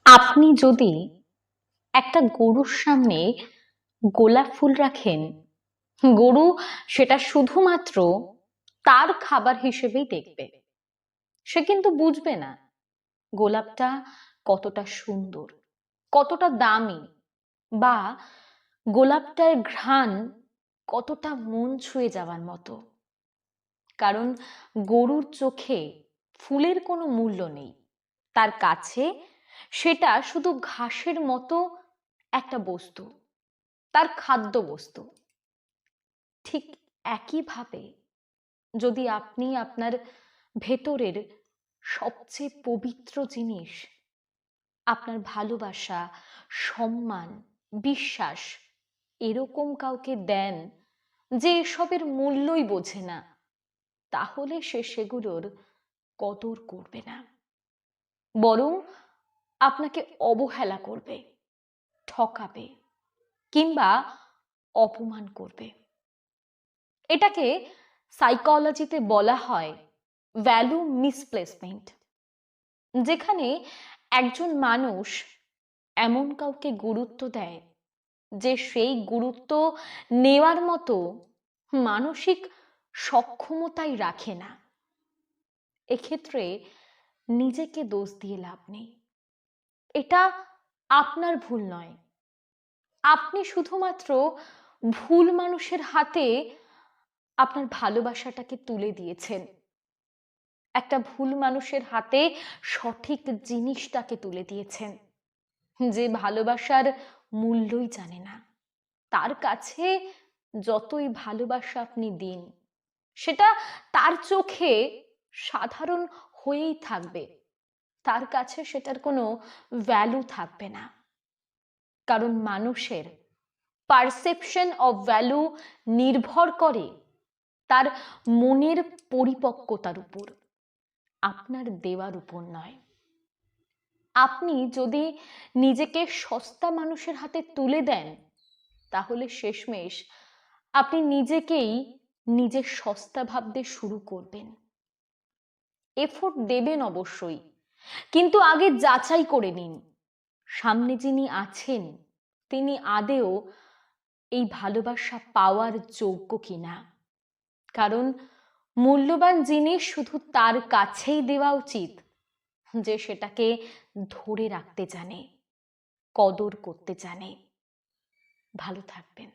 আপনি যদি একটা গরুর সামনে গোলাপ ফুল রাখেন, গরু সেটা শুধুমাত্র তার খাবার হিসেবেই দেখবে। সে কিন্তু বুঝবে না গোলাপটা কতটা সুন্দর, কতটা দামি, বা গোলাপটার ঘ্রাণ কতটা মন ছুঁয়ে যাওয়ার মতো। কারণ গরুর চোখে ফুলের কোনো মূল্য নেই, তার কাছে সেটা শুধু ঘাসের মতো একটা বস্তু, তার খাদ্য বস্তু। ঠিক একইভাবে যদি আপনি আপনার ভেতরের সবচেয়ে পবিত্র জিনিস, আপনার ভালোবাসা, সম্মান, বিশ্বাস এরকম কাউকে দেন যে এসবের মূল্যই বোঝে না, তাহলে সে সেগুলোর কদর করবে না, বরং আপনাকে অবহেলা করবে, ঠকাবে, কিংবা অপমান করবে। এটাকে সাইকোলজিতে বলা হয় ভ্যালু মিসপ্লেসমেন্ট, যেখানে একজন মানুষ এমন কাউকে গুরুত্ব দেয় যে সেই গুরুত্ব নেওয়ার মতো মানসিক সক্ষমতাই রাখে না। এক্ষেত্রে নিজেকে দোষ দিয়ে লাভ নেই, এটা আপনার ভুল নয়। আপনি শুধুমাত্র ভুল মানুষের হাতে আপনার ভালোবাসাটাকে তুলে দিয়েছেন, একটা ভুল মানুষের হাতে সঠিক জিনিসটাকে তুলে দিয়েছেন, যে ভালোবাসার মূল্যই জানে না। তার কাছে যতই ভালোবাসা আপনি দিন, সেটা তার চোখে সাধারণ হয়েই থাকবে, তার কাছে সেটার কোনো ভ্যালু থাকবে না। কারণ মানুষের পারসেপশন অফ ভ্যালু নির্ভর করে তার মনের পরিপক্কতার উপর, আপনার দেওয়ার উপর নয়। আপনি যদি নিজেকে সস্তা মানুষের হাতে তুলে দেন, তাহলে শেষমেশ আপনি নিজেকেই নিজের সস্তা ভাবতে শুরু করবেন। এফোর্ট দেবেন অবশ্যই, কিন্তু আগে যাচাই করে নিন সামনে যিনি আছেন তিনি আদেও এই ভালোবাসা পাওয়ার যোগ্য কিনা। কারণ মূল্যবান জিনিস শুধু তার কাছেই দেওয়া উচিত যে সেটাকে ধরে রাখতে জানে, কদর করতে জানে। ভালো থাকবেন।